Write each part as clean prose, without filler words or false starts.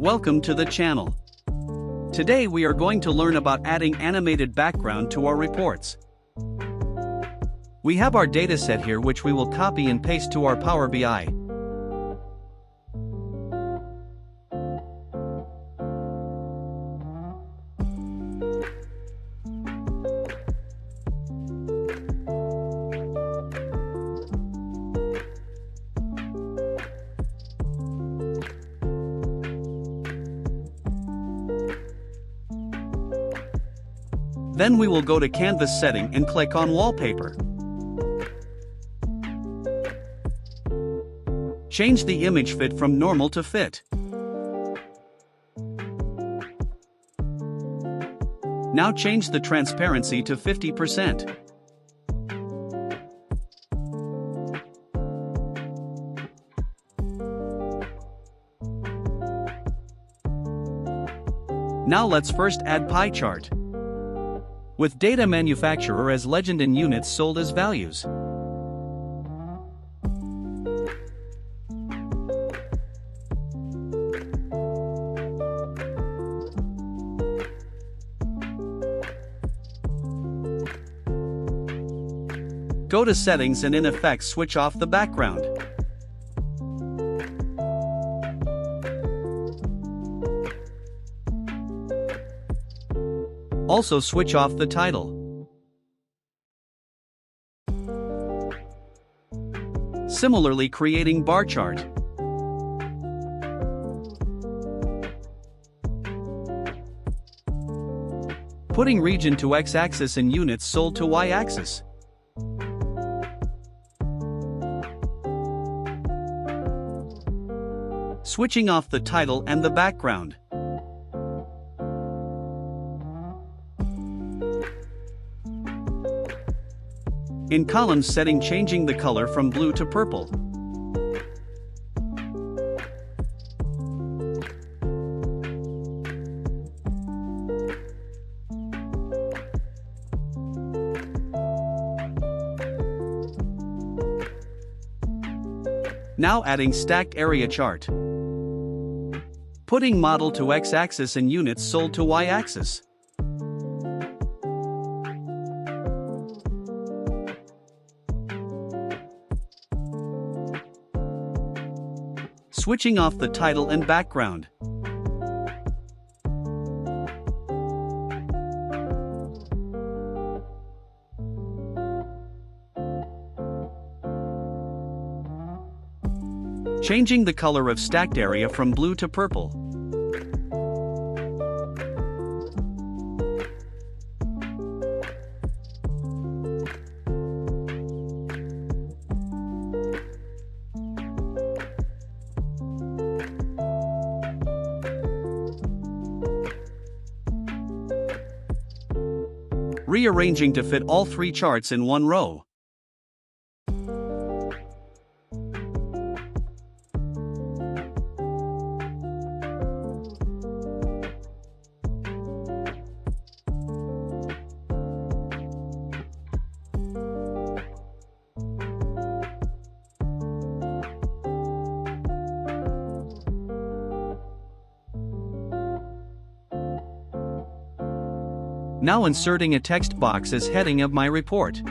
Welcome to the channel. Today we are going to learn about adding animated background to our reports. We have our dataset here which we will copy and paste to our Power BI. Then we will go to Canvas setting and click on Wallpaper. Change the image fit from normal to fit. Now change the transparency to 50%. Now let's first add pie chart. With data manufacturer as legend and units sold as values. Go to settings and in effects switch off the background. Also switch off the title. Similarly, creating bar chart. Putting region to x-axis and units sold to y-axis. Switching off the title and the background. In columns setting, changing the color from blue to purple. Now adding stacked area chart. Putting model to x-axis and units sold to y-axis. Switching off the title and background. Changing the color of stacked area from blue to purple. Rearranging to fit all three charts in one row. Now inserting a text box as heading of my report.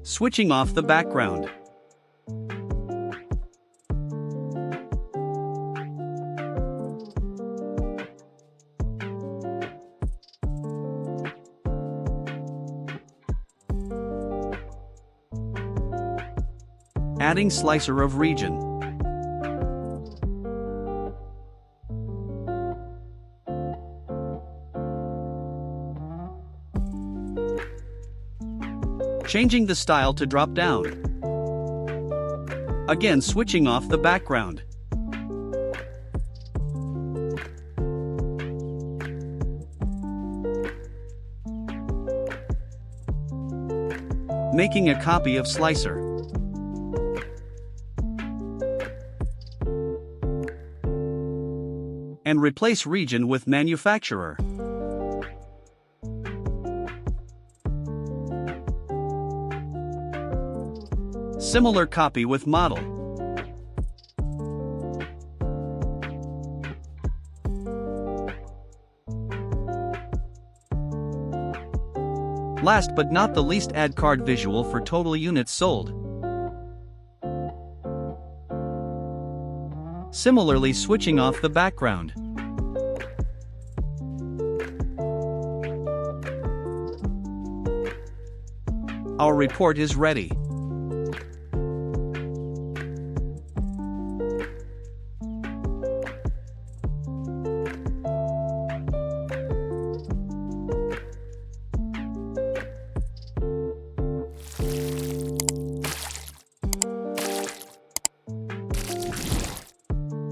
Switching off the background. Adding slicer of region. Changing the style to drop down. Again switching off the background. Making a copy of slicer. And replace region with manufacturer. Similar copy with model. Last but not the least, add card visual for total units sold. Similarly, switching off the background. Our report is ready.